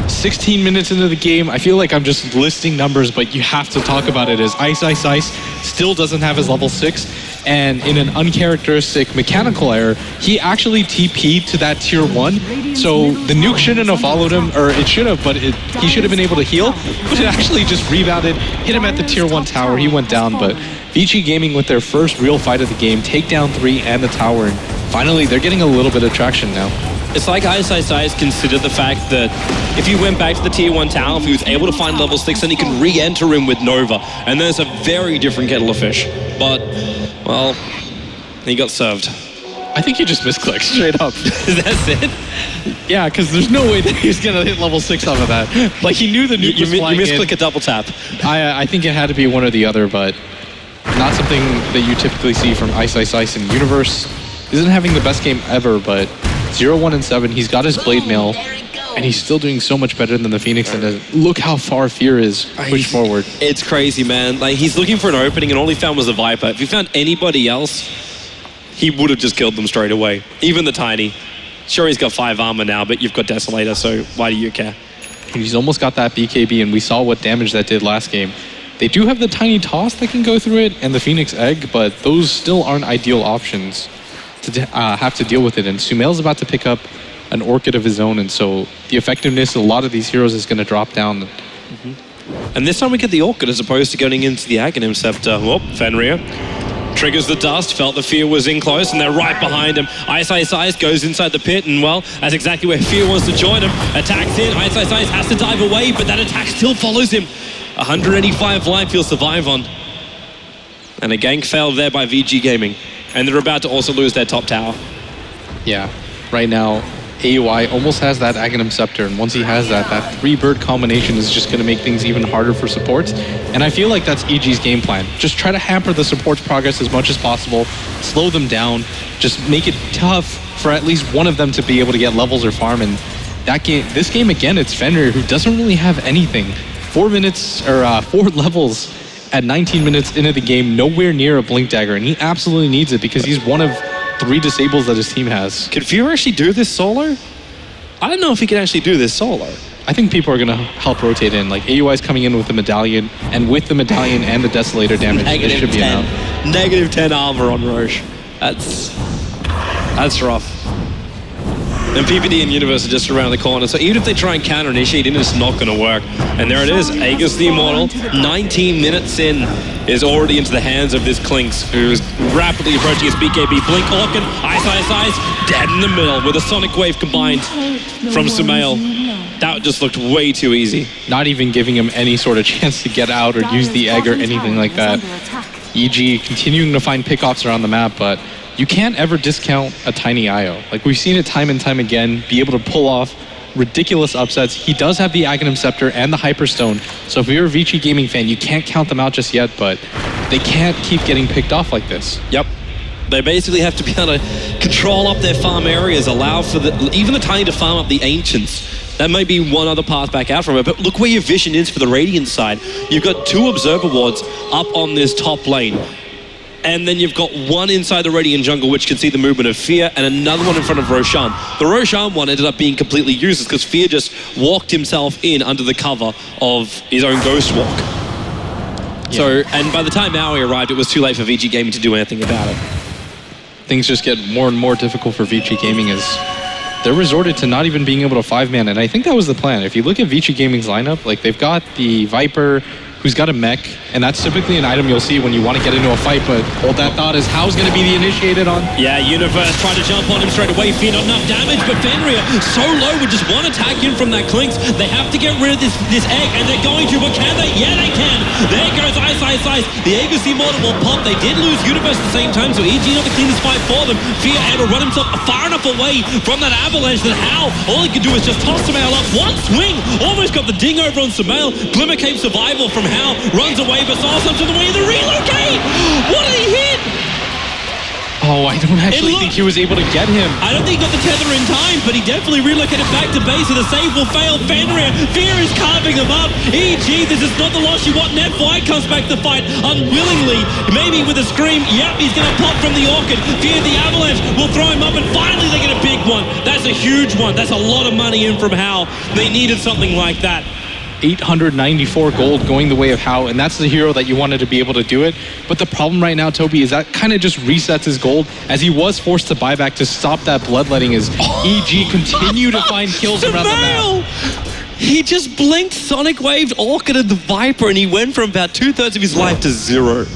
Speaker 8: 16 minutes into the game, I feel like I'm just listing numbers, but you have to talk about it as Ice still doesn't have his level 6, and in an uncharacteristic mechanical error, he actually TP'd to that tier 1, so the nuke shouldn't have followed him, or it should have, but he should have been able to heal, but it actually just rebounded, hit him at the tier 1 tower, he went down, but Vici Gaming with their first real fight of the game, take down 3 and the tower, and finally they're getting a little bit of traction now.
Speaker 7: It's like ISI's considered the fact that if he went back to the tier 1 tower, if he was able to find level 6, then he can re-enter him with Nova. And there's a very different kettle of fish. But, well, he got served.
Speaker 8: I think he just misclicked straight up.
Speaker 7: That's it?
Speaker 8: Yeah, because there's no way that he's going to hit level 6 off of that. Like, he knew the nuke was flying in.
Speaker 7: You misclick a double tap.
Speaker 8: I think it had to be one or the other, but not something that you typically see from Ice and Universe. Isn't having the best game ever, but 0-1-7, he's got his Blade Mail, and he's still doing so much better than the Phoenix, and look how far Fear is pushed forward.
Speaker 7: It's crazy, man. Like, he's looking for an opening, and all he found was the Viper. If he found anybody else, he would have just killed them straight away. Even the Tiny. Sure, he's got 5 armor now, but you've got Desolator, so why do you care?
Speaker 8: He's almost got that BKB, and we saw what damage that did last game. They do have the Tiny Toss that can go through it, and the Phoenix Egg, but those still aren't ideal options to have to deal with it. And Sumail's about to pick up an Orchid of his own, and so the effectiveness of a lot of these heroes is going to drop down.
Speaker 7: And this time we get the Orchid as opposed to going into the Aghanim Scepter. Whoop, Fenrir triggers the dust, felt the Fear was in close, and they're right behind him. Ice goes inside the pit, and well, that's exactly where Fear wants to join him. Attacks in, Ice has to dive away, but that attack still follows him. 185 life he'll survive on. And a gank failed there by VG Gaming. And they're about to also lose their top tower.
Speaker 8: Yeah, right now, AUI almost has that Aghanim Scepter, and once he has that 3-bird combination is just going to make things even harder for supports. And I feel like that's EG's game plan. Just try to hamper the support's progress as much as possible, slow them down, just make it tough for at least one of them to be able to get levels or farm. And this game again, it's Fenrir who doesn't really have anything. 4 minutes, or 4 levels at 19 minutes into the game, nowhere near a Blink Dagger, and he absolutely needs it because he's one of 3 disables that his team has.
Speaker 7: Can Fear actually do this solo? I don't know if he can actually do this solo.
Speaker 8: I think people are going to help rotate in. Like, AUI's coming in with the Medallion, and with the Medallion and the Desolator damage, this should be enough.
Speaker 7: Negative 10 armor on Roche. That's rough. And PPD and Universe are just around the corner, so even if they try and counter-initiate in, it's not going to work. And there it is, Aegis the Immortal, 19 minutes in, is already into the hands of this Klinks, who's rapidly approaching his BKB. Blink Orkin, Ice, dead in the middle with a Sonic Wave combined from Sumail. That just looked way too easy.
Speaker 8: Not even giving him any sort of chance to get out or use the egg or anything like that. EG continuing to find pickoffs around the map, but you can't ever discount a tiny IO. Like, we've seen it time and time again, be able to pull off ridiculous upsets. He does have the Aghanim Scepter and the Hyperstone, so if you're a VG Gaming fan, you can't count them out just yet, but they can't keep getting picked off like this.
Speaker 7: Yep. They basically have to be able to control up their farm areas, allow for even the Tiny to farm up the Ancients. That might be one other path back out from it, but look where your vision is for the Radiant side. You've got 2 Observer Wards up on this top lane. And then you've got one inside the Radiant jungle, which can see the movement of Fear, and another one in front of Roshan. The Roshan one ended up being completely useless because Fear just walked himself in under the cover of his own Ghost Walk. Yeah. So, and by the time Maui arrived, it was too late for VG Gaming to do anything about it.
Speaker 8: Things just get more and more difficult for VG Gaming as they're resorted to not even being able to 5-man, and I think that was the plan. If you look at VG Gaming's lineup, like, they've got the Viper, who's got a mech, and that's typically an item you'll see when you want to get into a fight, but hold that thought, is Hao's going to be the initiated on.
Speaker 7: Yeah, Universe tried to jump on him straight away, Fear not enough damage, but Fenrir so low with just one attack in from that Klinks. They have to get rid of this egg, and they're going to, but can they? Yeah, they can. There goes Ice. The Aegis Immortal will pop. They did lose Universe at the same time, so EG not the cleanest fight for them. Fear able to run himself far enough away from that avalanche that Hao, all he could do is just toss Sumail up. One swing, almost got the ding over on Sumail. Glimmer Cape survival from Hao, runs away, but Salsa to the way of the relocate! What did he hit?
Speaker 8: Oh, I don't actually think he was able to get him.
Speaker 7: I don't think he got the tether in time, but he definitely relocated back to base, and the save will fail. Fenrir, Fear is carving them up. EG, this is not the loss you want. Net White comes back to fight unwillingly, maybe with a scream. Yep, he's going to pop from the Orchid. Fear the Avalanche will throw him up, and finally they get a big one. That's a huge one. That's a lot of money in from Hao. They needed something like that.
Speaker 8: 894 gold going the way of Hao, and that's the hero that you wanted to be able to do it. But the problem right now, Toby, is that kind of just resets his gold, as he was forced to buy back to stop that bloodletting as EG continue to find kills around the map.
Speaker 7: He just blinked, Sonic Waved, Orchid and the Viper, and he went from about 2/3 of his life to 0.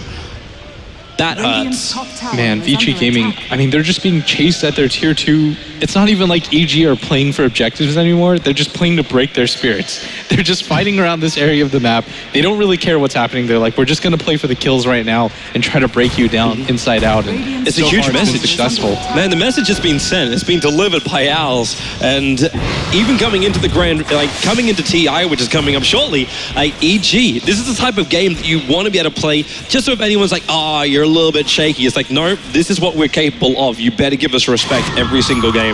Speaker 7: That hurts.
Speaker 8: Man, VG Gaming, I mean, they're just being chased at their tier 2. It's not even like EG are playing for objectives anymore. They're just playing to break their spirits. They're just fighting around this area of the map. They don't really care what's happening. They're like, we're just going to play for the kills right now and try to break you down inside out. And
Speaker 7: it's a huge message.
Speaker 8: Successful.
Speaker 7: Man, the message has been sent. It's been delivered by Owls. And even coming into the coming into TI, which is coming up shortly, EG, this is the type of game that you want to be able to play just so if anyone's like, oh, you're a little bit shaky. It's like, no, this is what we're capable of. You better give us respect every single game.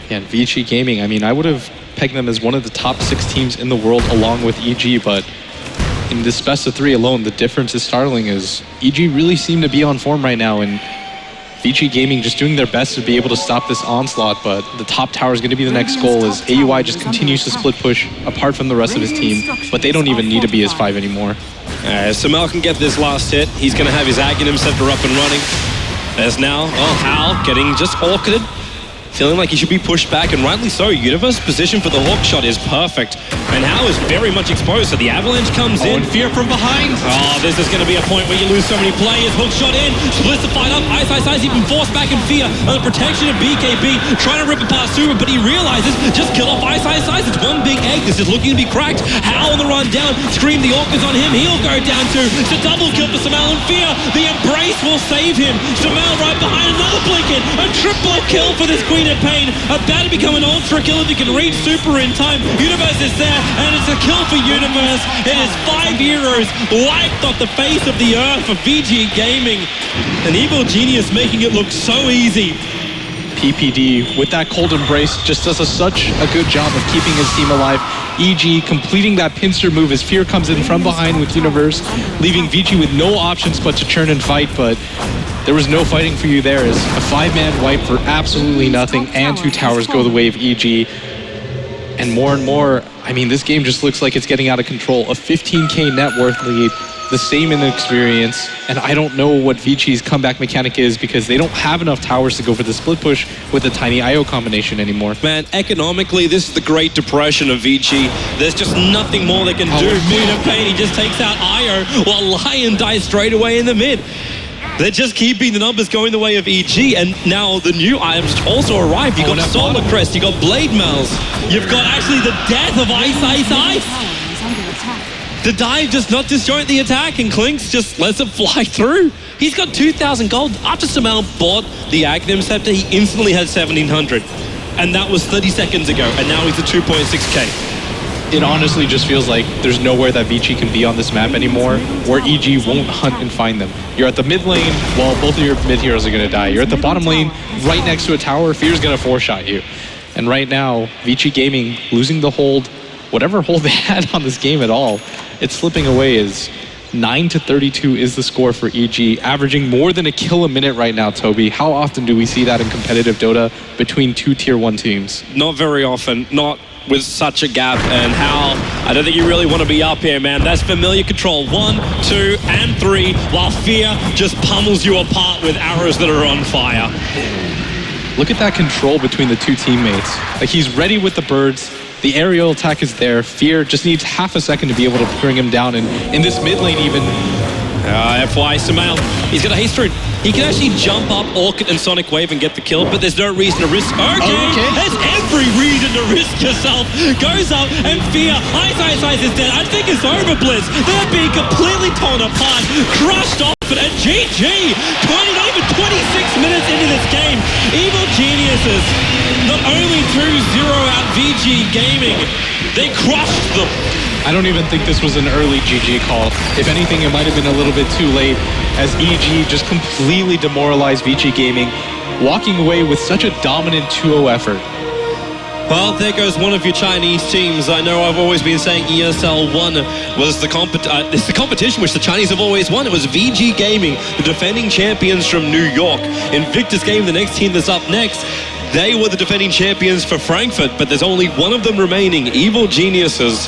Speaker 8: Yeah, and VG Gaming, I mean, I would have pegged them as one of the top 6 teams in the world along with EG, but in this best of 3 alone, the difference is startling as EG really seem to be on form right now, and VG Gaming just doing their best to be able to stop this onslaught, but the top tower is going to be the next goal as AUI just continues to split push apart from the rest of his team, but they don't even need to be as 5 anymore.
Speaker 7: Sumail can get this last hit. He's going to have his Aghanim Scepter up and running. There's now, Hal getting just orchided. Feeling like he should be pushed back, and rightly so. Universe position for the Hawk shot is perfect. And Hal is very much exposed, so the Avalanche comes in.
Speaker 8: And Fear from behind.
Speaker 7: Oh, this is going to be a point where you lose so many players. Hook shot in, splits the fight up. Ice even forced back in Fear on the protection of BKB, trying to rip it past Super, but he realizes, just kill off Ice. It's one big egg. This is looking to be cracked. Hal on the run down. Scream the Orcas on him. He'll go down too. It's a double kill for Sumail and Fear. The embrace will save him. Sumail right behind, another blink in. A triple kill for this Queen of Pain. About to become an ultra kill if he can reach Super in time. Universe is there, and it's a kill for Universe. It is 5 heroes wiped off the face of the earth for VG Gaming. An evil genius making it look so easy.
Speaker 8: PPD with that cold embrace just does such a good job of keeping his team alive. EG completing that pincer move as Fear comes in from behind with Universe, leaving VG with no options but to churn and fight, but there was no fighting for you there as a 5-man wipe for absolutely nothing, and 2 towers go the way of EG. And more, I mean, this game just looks like it's getting out of control. A 15k net worth lead, the same inexperience, and I don't know what Vinci's comeback mechanic is because they don't have enough towers to go for the split push with the tiny IO combination anymore.
Speaker 7: Man, economically, this is the Great Depression of Vici. There's just nothing more they can do. Moon Pain, he just takes out IO while Lion dies straight away in the mid. They're just keeping the numbers going the way of EG, and now the new items also arrived. You've got Solar Crest, you've got Blade Mails, you've got actually the death of Ice. The dive does not disjoint the attack, and Klinks just lets it fly through. He's got 2,000 gold. After Samel bought the Aghanim Scepter, he instantly had 1,700. And that was 30 seconds ago, and now he's at 2.6k.
Speaker 8: It honestly just feels like there's nowhere that Vici can be on this map anymore where EG won't hunt and find them. You're at the mid lane, well, both of your mid heroes are going to die. You're at the bottom lane, right next to a tower, Fear's going to 4-shot you. And right now, Vici Gaming losing the hold, whatever hold they had on this game at all, it's slipping away as 9-32 is the score for EG, averaging more than a kill a minute right now, Toby. How often do we see that in competitive Dota between two tier 1 teams?
Speaker 7: Not very often, not with such a gap, and how I don't think you really want to be up here, man. That's familiar control. 1, 2, and 3, while Fear just pummels you apart with arrows that are on fire.
Speaker 8: Look at that control between the two teammates. Like, he's ready with the birds. The aerial attack is there. Fear just needs half a second to be able to bring him down. And in this mid lane even,
Speaker 7: FY Samel, he's got a haste rune. He can actually jump up Orchid and Sonic Wave and get the kill, but there's no reason to risk. Okay. There's every reason to risk yourself. Goes up, and Fear, Ice is dead. I think it's over, Blitz. They're being completely torn apart, crushed off, and GG. not even 26 minutes into this game. Evil Geniuses not only 2-0 out VG Gaming, they crushed them.
Speaker 8: I don't even think this was an early GG call. If anything, it might have been a little bit too late as EG just completely demoralized VG Gaming, walking away with such a dominant 2-0 effort.
Speaker 7: Well, there goes one of your Chinese teams. I know I've always been saying ESL One was the it's the competition which the Chinese have always won. It was VG Gaming, the defending champions from New York. Invictus Game, the next team that's up next, they were the defending champions for Frankfurt, but there's only one of them remaining, Evil Geniuses.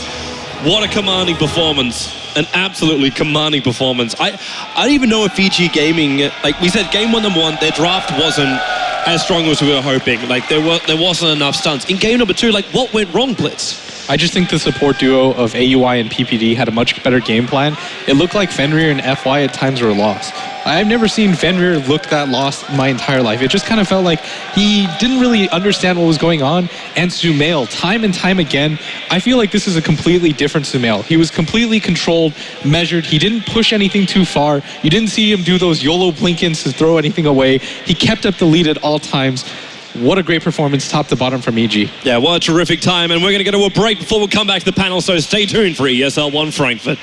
Speaker 7: What a commanding performance. An absolutely commanding performance. I don't even know if VG Gaming, like we said, game 1 number 1, their draft wasn't as strong as we were hoping. Like there wasn't enough stunts. In game number 2, like what went wrong, Blitz?
Speaker 8: I just think the support duo of AUI and PPD had a much better game plan. It looked like Fenrir and FY at times were lost. I've never seen Fenrir look that lost my entire life. It just kind of felt like he didn't really understand what was going on. And Sumail, time and time again, I feel like this is a completely different Sumail. He was completely controlled, measured. He didn't push anything too far. You didn't see him do those YOLO blink-ins to throw anything away. He kept up the lead at all times. What a great performance top to bottom from EG.
Speaker 7: Yeah, what a terrific time. And we're going to go to a break before we come back to the panel, so stay tuned for ESL One Frankfurt.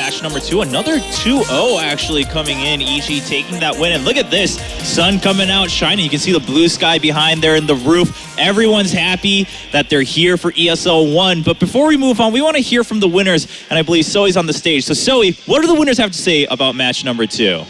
Speaker 1: match number 2. Another 2-0 actually coming in. EG taking that win. And look at this. Sun coming out shining. You can see the blue sky behind there in the roof. Everyone's happy that they're here for ESL One. But before we move on, we want to hear from the winners. And I believe Zoe's on the stage. So Zoe, what do the winners have to say about match number 2?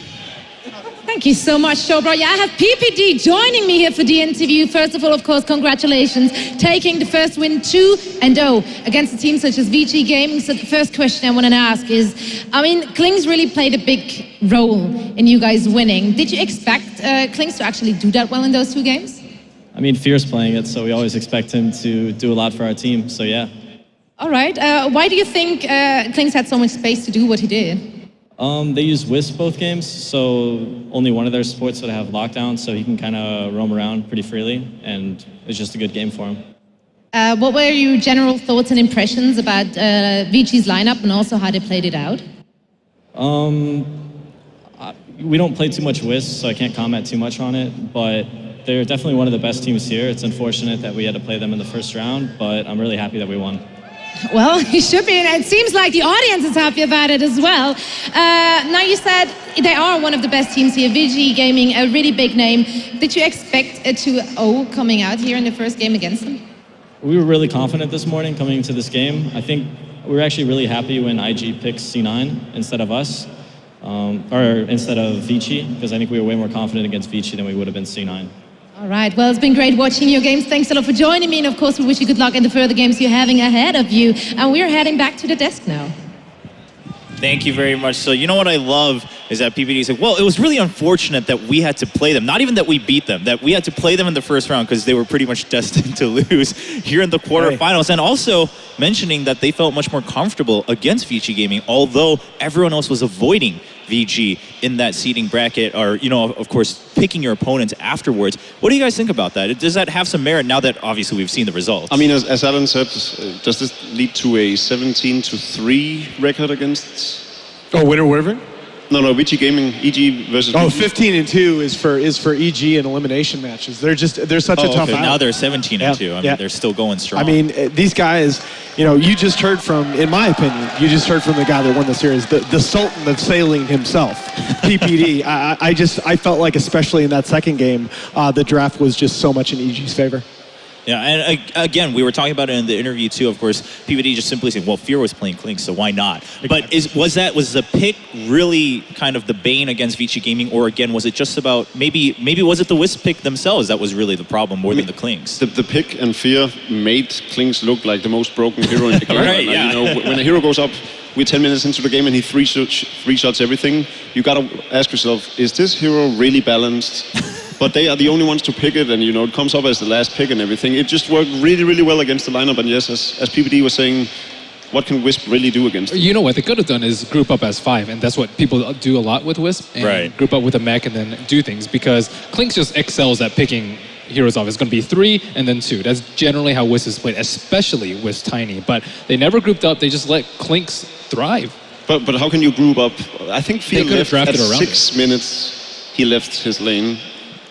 Speaker 9: Thank you so much, Showbro. Yeah, I have PPD joining me here for the interview. First of all, of course, congratulations, taking the first win 2-0 against a team such as VG Gaming. So the first question I want to ask is, I mean, Klings really played a big role in you guys winning. Did you expect Klings to actually do that well in those 2 games?
Speaker 10: I mean, Fear's playing it, so we always expect him to do a lot for our team, so yeah.
Speaker 9: All right. Why do you think Klings had so much space to do what he did?
Speaker 10: They use Wisp both games, so only one of their supports would have lockdown, so he can kind of roam around pretty freely, and it's just a good game for him.
Speaker 9: What were your general thoughts and impressions about VG's lineup and also how they played it out?
Speaker 10: We don't play too much Wisp, so I can't comment too much on it, but they're definitely one of the best teams here. It's unfortunate that we had to play them in the first round, but I'm really happy that we won.
Speaker 9: Well, you should be, and it seems like the audience is happy about it as well. Now, you said they are one of the best teams here, VG Gaming, a really big name. Did you expect a 2-0 coming out here in the first game against them?
Speaker 10: We were really confident this morning coming into this game. I think we were actually really happy when IG picked C9 instead of us, or instead of Vici, because I think we were way more confident against Vici than we would have been C9.
Speaker 9: All right, well, it's been great watching your games. Thanks a lot for joining me, and of course, we wish you good luck in the further games you're having ahead of you. And we're heading back to the desk now.
Speaker 1: Thank you very much. So you know what I love is that PPD said, well, it was really unfortunate that we had to play them. Not even that we beat them, that we had to play them in the first round because they were pretty much destined to lose here in the quarterfinals. And also mentioning that they felt much more comfortable against VG Gaming, although everyone else was avoiding VG in that seeding bracket, or, you know, of course, picking your opponents afterwards. What do you guys think about that? Does that have some merit now that obviously we've seen the results?
Speaker 3: I mean, as Alan said, does this lead to a 17-3 record against?
Speaker 4: Oh, winner, whatever?
Speaker 3: No, VG Gaming, EG versus.
Speaker 4: Oh,
Speaker 3: VG.
Speaker 4: 15-2 is for EG in elimination matches. They're such a tough out.
Speaker 1: Now they're 17-2. I mean, they're still going strong.
Speaker 4: I mean, these guys, you know, you just heard from, in my opinion, you just heard from the guy that won the series, the Sultan of sailing himself, PPD. I felt like, especially in that second game, the draft was just so much in EG's favor.
Speaker 1: Yeah, and again, we were talking about it in the interview too. Of course, PPD just simply saying, "Well, Fear was playing Klings, so why not?" But was the pick really kind of the bane against VG Gaming, or again, was it just about maybe was it the Wisp pick themselves that was really the problem more than the Klings?
Speaker 3: The pick and Fear made Klings look like the most broken hero in the game.
Speaker 1: Right, yeah.
Speaker 3: You know, when a hero goes up, we're 10 minutes into the game and he three shots everything. You gotta ask yourself, is this hero really balanced? But they are the only ones to pick it, and you know it comes up as the last pick and everything. It just worked really, really well against the lineup. And yes, as PPD was saying, what can Wisp really do against it?
Speaker 2: You know what they could have done is group up as 5, and that's what people do a lot with Wisp. And
Speaker 1: right.
Speaker 2: Group up with a mech and then do things, because Klings just excels at picking heroes off. It's going to be 3 and then 2. That's generally how Wisp is played, especially with Tiny. But they never grouped up. They just let Klings thrive.
Speaker 3: But how can you group up? I think Fear left at 6
Speaker 2: it.
Speaker 3: minutes. He left his lane.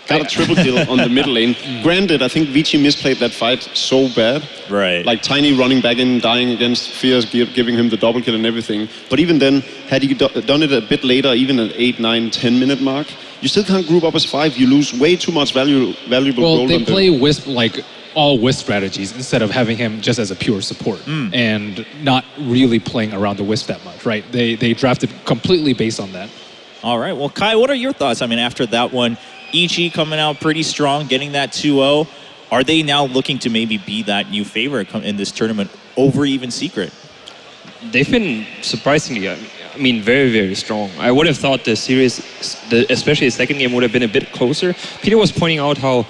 Speaker 3: Got a triple kill on the mid lane. Granted, I think Vici misplayed that fight so bad.
Speaker 1: Right.
Speaker 3: Like Tiny running back in, dying against Fear, giving him the double kill and everything. But even then, had he done it a bit later, even at 8, 9, 10 minute mark, you still can't group up as 5. You lose way too much valuable gold.
Speaker 2: Well, they play Wisp like all Wisp strategies instead of having him just as a pure support and not really playing around the Wisp that much, right? They drafted completely based on that.
Speaker 1: All right. Well, Kai, what are your thoughts? I mean, after that one, EG coming out pretty strong, getting that 2-0. Are they now looking to maybe be that new favorite in this tournament over even Secret?
Speaker 5: They've been surprisingly, I mean, very, very strong. I would have thought the series, especially the second game, would have been a bit closer. Peter was pointing out how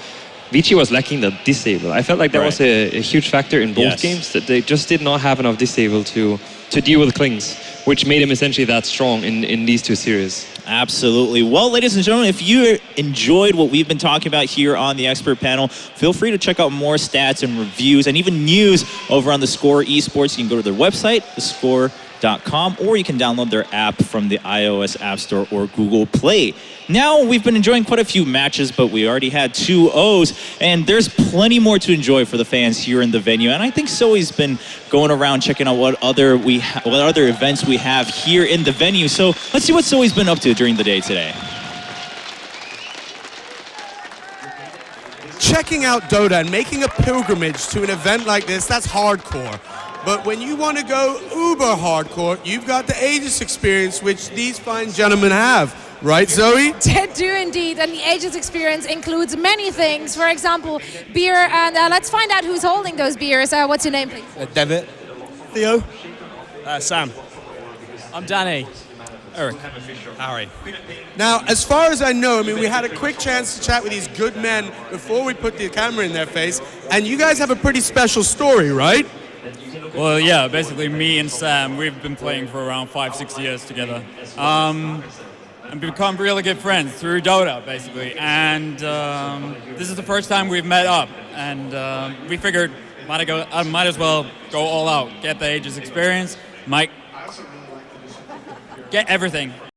Speaker 5: Vici was lacking the disable. I felt like that was a huge factor in both games, that they just did not have enough disable to deal with Klings, which made him essentially that strong in these 2 series.
Speaker 1: Absolutely. Well, ladies and gentlemen, if you enjoyed what we've been talking about here on the expert panel, feel free to check out more stats and reviews and even news over on theScore eSports. You can go to their website, theScore.com. esports.com, or you can download their app from the iOS App Store or Google Play. Now, we've been enjoying quite a few matches, but we already had 2 O's, and there's plenty more to enjoy for the fans here in the venue. And I think Zoe's been going around checking out what other events we have here in the venue. So let's see what Zoe's been up to during the day today.
Speaker 11: Checking out Dota and making a pilgrimage to an event like this, that's hardcore. But when you want to go uber hardcore, you've got the Aegis experience, which these fine gentlemen have. Right, Zoe?
Speaker 9: They do indeed, and the Aegis experience includes many things. For example, beer, and let's find out who's holding those beers. What's your name, please?
Speaker 12: Devitt. Theo.
Speaker 13: Sam. I'm Danny. Eric. Harry.
Speaker 11: Now, as far as I know, I mean, we had a quick chance to chat with these good men before we put the camera in their face, and you guys have a pretty special story, right?
Speaker 13: Well, yeah, basically me and Sam, we've been playing for around 5-6 years together. And become really good friends through Dota, basically. And this is the first time we've met up, and we figured might as well go all out, get the Aegis experience, get everything.